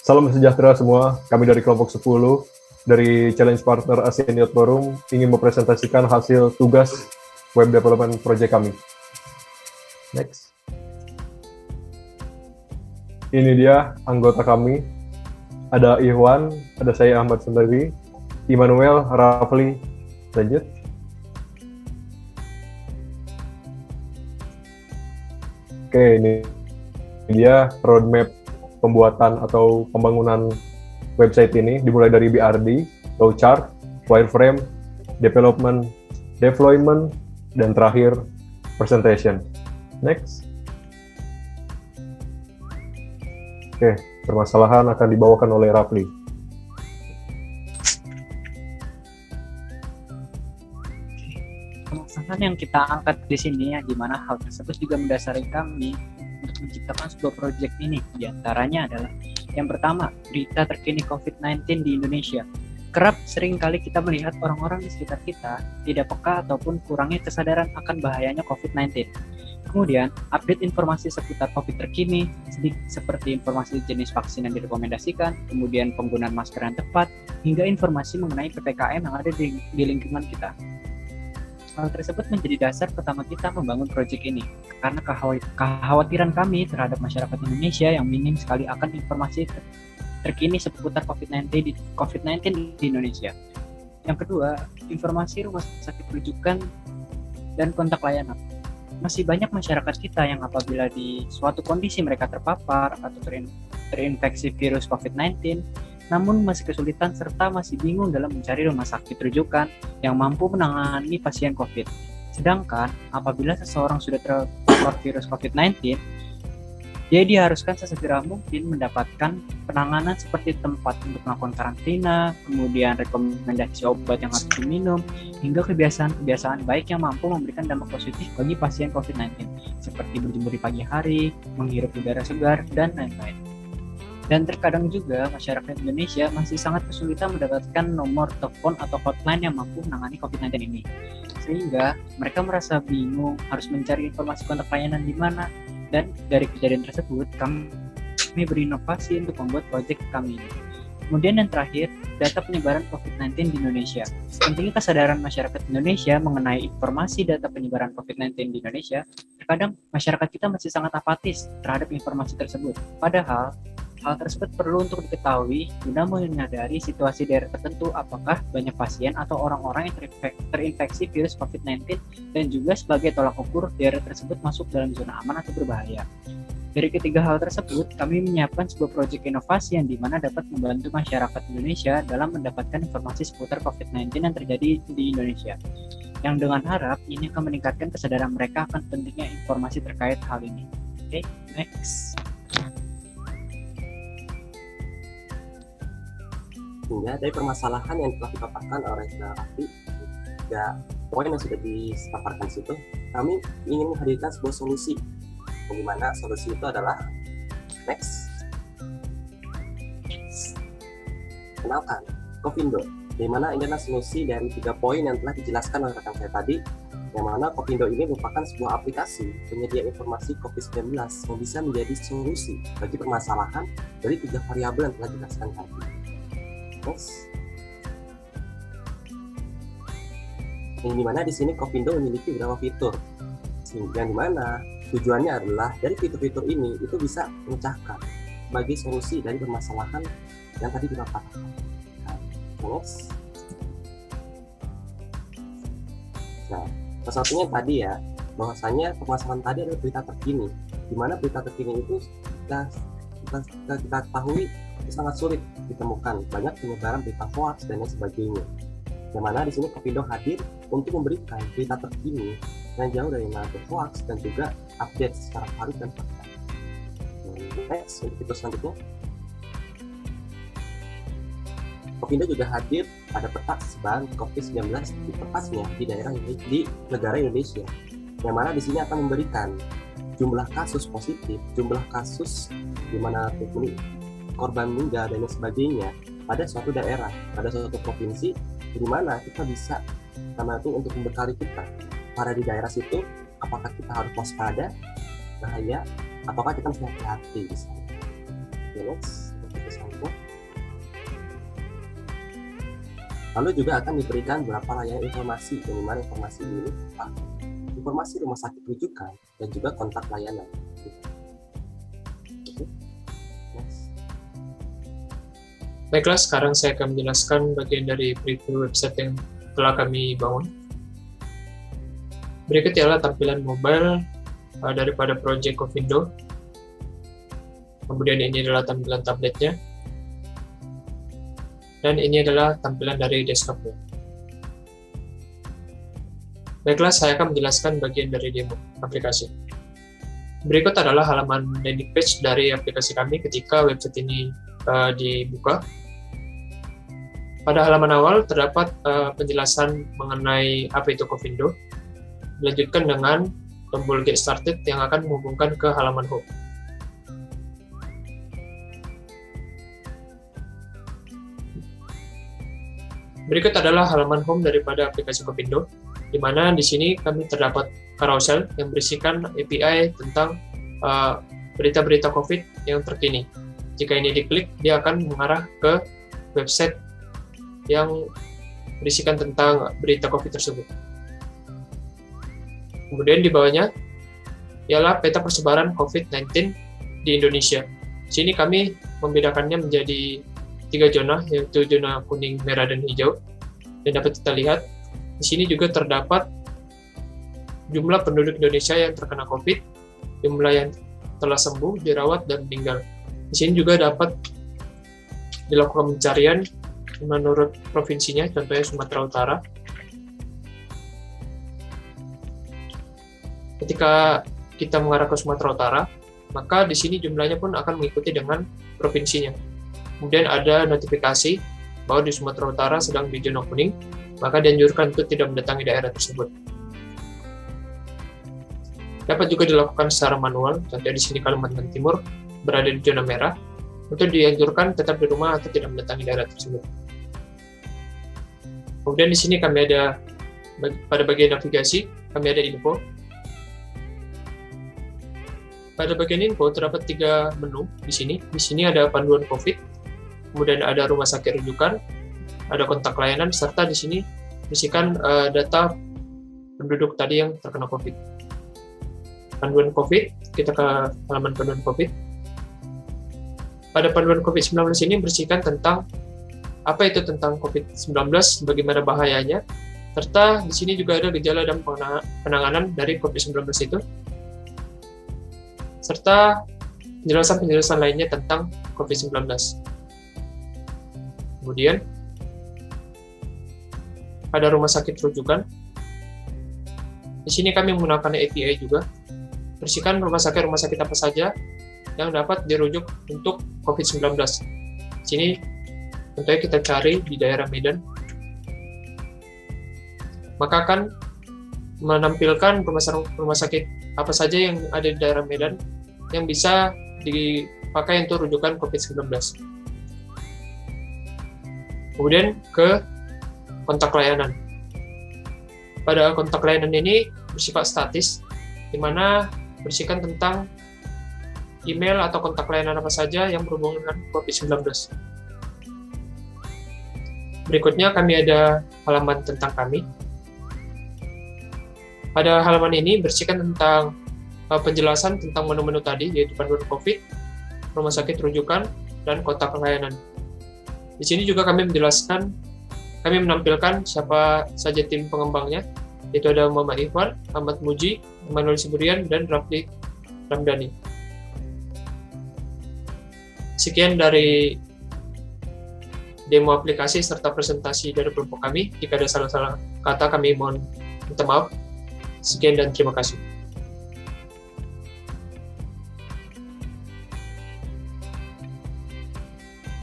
Salam sejahtera semua, kami dari kelompok 10 dari Challenge Partner ASEAN Youth Forum ingin mempresentasikan hasil tugas web development project kami. Next. Ini dia anggota kami, ada Ikhwan, ada saya Ahmad sendiri, Immanuel, Rafli, lanjut. Oke, ini dia roadmap pembuatan atau pembangunan website ini, dimulai dari BRD, flowchart, wireframe, development, deployment, dan terakhir presentation. Next. Oke, permasalahan akan dibawakan oleh Rafli. Permasalahan yang kita angkat di sini, di mana hal tersebut juga mendasari kami untuk menciptakan sebuah proyek ini. Di antaranya adalah yang pertama, berita terkini COVID-19 di Indonesia. Kerap sering kali kita melihat orang-orang di sekitar kita tidak peka ataupun kurangnya kesadaran akan bahayanya COVID-19. Kemudian, update informasi seputar COVID terkini, seperti informasi jenis vaksin yang direkomendasikan, kemudian penggunaan masker yang tepat, hingga informasi mengenai PPKM yang ada di lingkungan kita. Hal tersebut menjadi dasar pertama kita membangun proyek ini, karena kekhawatiran kami terhadap masyarakat Indonesia yang minim sekali akan informasi terkini seputar COVID-19 di Indonesia. Yang kedua, informasi rumah sakit rujukan dan kontak layanan. Masih banyak masyarakat kita yang apabila di suatu kondisi mereka terpapar atau terinfeksi virus COVID-19, namun masih kesulitan serta masih bingung dalam mencari rumah sakit rujukan yang mampu menangani pasien COVID. Sedangkan apabila seseorang sudah terpapar virus COVID-19, dia diharuskan sesegera mungkin mendapatkan penanganan seperti tempat untuk melakukan karantina, kemudian rekomendasi obat yang harus diminum, hingga kebiasaan-kebiasaan baik yang mampu memberikan dampak positif bagi pasien COVID-19, seperti berjemur di pagi hari, menghirup udara segar, dan lain-lain. Dan terkadang juga masyarakat Indonesia masih sangat kesulitan mendapatkan nomor telepon atau hotline yang mampu menangani COVID-19 ini. Sehingga mereka merasa bingung harus mencari informasi kontak layanan di mana. Dan dari kejadian tersebut, kami berinovasi untuk membuat proyek kami ini. Kemudian yang terakhir, data penyebaran COVID-19 di Indonesia. Pentingnya kesadaran masyarakat Indonesia mengenai informasi data penyebaran COVID-19 di Indonesia, terkadang masyarakat kita masih sangat apatis terhadap informasi tersebut. Padahal, hal tersebut perlu untuk diketahui guna menyadari situasi daerah tertentu apakah banyak pasien atau orang-orang yang terinfeksi virus COVID-19 dan juga sebagai tolak ukur daerah tersebut masuk dalam zona aman atau berbahaya. Dari ketiga hal tersebut, kami menyiapkan sebuah proyek inovasi yang dimana dapat membantu masyarakat Indonesia dalam mendapatkan informasi seputar COVID-19 yang terjadi di Indonesia. Yang dengan harap ini akan meningkatkan kesadaran mereka akan pentingnya informasi terkait hal ini. Oke, next. Sehingga dari permasalahan yang telah dipaparkan oleh Saudara Rafli, tiga poin yang sudah dipaparkan di situ, kami ingin menghadirkan sebuah solusi. Bagaimana solusi itu adalah next. Kenalkan, Covindo. Di mana ini adalah solusi dari 3 poin yang telah dijelaskan oleh rekan saya tadi, yang mana Covindo ini merupakan sebuah aplikasi penyedia informasi COVID-19 yang bisa menjadi solusi bagi permasalahan dari 3 variabel yang telah dijelaskan tadi. Yang dimana di sini Covindo memiliki beberapa fitur, yang dimana tujuannya adalah dari fitur-fitur ini itu bisa memecahkan sebagai solusi dari permasalahan yang tadi dipaparkan. Nah, salah satunya tadi ya, bahwasanya permasalahan tadi adalah berita terkini, dimana berita terkini itu kita ketahui sangat sulit ditemukan, banyak penyebaran berita hoax dan lain sebagainya. Yang mana di sini Covindo hadir untuk memberikan berita terkini yang jauh dari narasi hoax dan juga update secara valid dan fakta. Next, untuk fitur selanjutnya, Covindo juga hadir pada peta sebaran COVID-19 tepatnya di daerah di negara Indonesia, yang mana di sini akan memberikan jumlah kasus positif, jumlah kasus di mana korban meninggal dan sebagainya pada suatu daerah, pada suatu provinsi, di mana kita bisa sama itu untuk membekali kita pada di daerah situ, apakah kita harus waspada, bahaya, ataukah kita mesti hati-hati di sana. Next. bersangkutan. Lalu juga akan diberikan beberapa layanan informasi, yang dimana informasi ini informasi rumah sakit rujukan dan juga kontak layanan. Oke. Next. Baiklah, sekarang saya akan menjelaskan bagian dari preview website yang telah kami bangun. Berikut ialah tampilan mobile daripada Project Covindo. Kemudian ini adalah tampilan tabletnya. Dan ini adalah tampilan dari desktopnya. Baiklah, saya akan menjelaskan bagian dari demo aplikasi. Berikut adalah halaman landing page dari aplikasi kami ketika website ini dibuka. Pada halaman awal terdapat penjelasan mengenai apa itu Covindo. Dilanjutkan dengan tombol Get Started yang akan menghubungkan ke halaman home. Berikut adalah halaman home daripada aplikasi Covindo, di mana di sini kami terdapat carousel yang berisikan API tentang berita-berita COVID yang terkini. Jika ini diklik, dia akan mengarah ke website yang berisikan tentang berita COVID tersebut. Kemudian di bawahnya ialah peta persebaran COVID-19 di Indonesia. Di sini kami membedakannya menjadi 3 zona, yaitu zona kuning, merah, dan hijau. Dan dapat kita lihat, di sini juga terdapat jumlah penduduk Indonesia yang terkena COVID, jumlah yang telah sembuh, dirawat, dan meninggal. Di sini juga dapat dilakukan pencarian menurut provinsinya, contohnya Sumatera Utara. Ketika kita mengarah ke Sumatera Utara, maka di sini jumlahnya pun akan mengikuti dengan provinsinya. Kemudian ada notifikasi bahwa di Sumatera Utara sedang di zona kuning, maka dianjurkan untuk tidak mendatangi daerah tersebut. Dapat juga dilakukan secara manual, contohnya di sini Kalimantan Timur berada di zona merah, untuk dianjurkan tetap di rumah atau tidak mendatangi daerah tersebut. Kemudian di sini kami ada, pada bagian navigasi, kami ada info. Pada bagian info terdapat 3 menu di sini. Di sini ada panduan COVID, kemudian ada rumah sakit rujukan, ada kontak layanan, serta di sini berisikan data penduduk tadi yang terkena COVID. Panduan COVID, kita ke halaman panduan COVID. Pada panduan COVID-19 ini berisikan tentang apa itu tentang COVID-19, bagaimana bahayanya, serta di sini juga ada gejala dan penanganan dari COVID-19 itu, serta penjelasan-penjelasan lainnya tentang COVID-19. Kemudian, pada rumah sakit rujukan, di sini kami menggunakan API juga, berisikan rumah sakit apa saja yang dapat dirujuk untuk COVID-19. Di sini, contohnya kita cari di daerah Medan, maka akan menampilkan rumah sakit apa saja yang ada di daerah Medan yang bisa dipakai untuk rujukan COVID-19. Kemudian ke kontak layanan. Pada kontak layanan ini bersifat statis, di mana berisikan tentang email atau kontak layanan apa saja yang berhubungan dengan COVID-19. Berikutnya kami ada halaman tentang kami. Pada halaman ini berisikan tentang penjelasan tentang menu-menu tadi, yaitu panduan COVID, rumah sakit rujukan, dan kontak layanan. Di sini juga kami menampilkan siapa saja tim pengembangnya, yaitu ada Muhammad Ikhwan, Ahmad Muji, Emmanuel Siburian, dan Rafli Ramdhani. Sekian dari demo aplikasi serta presentasi dari kelompok kami. Jika ada salah-salah kata, kami mohon minta maaf. Sekian dan terima kasih.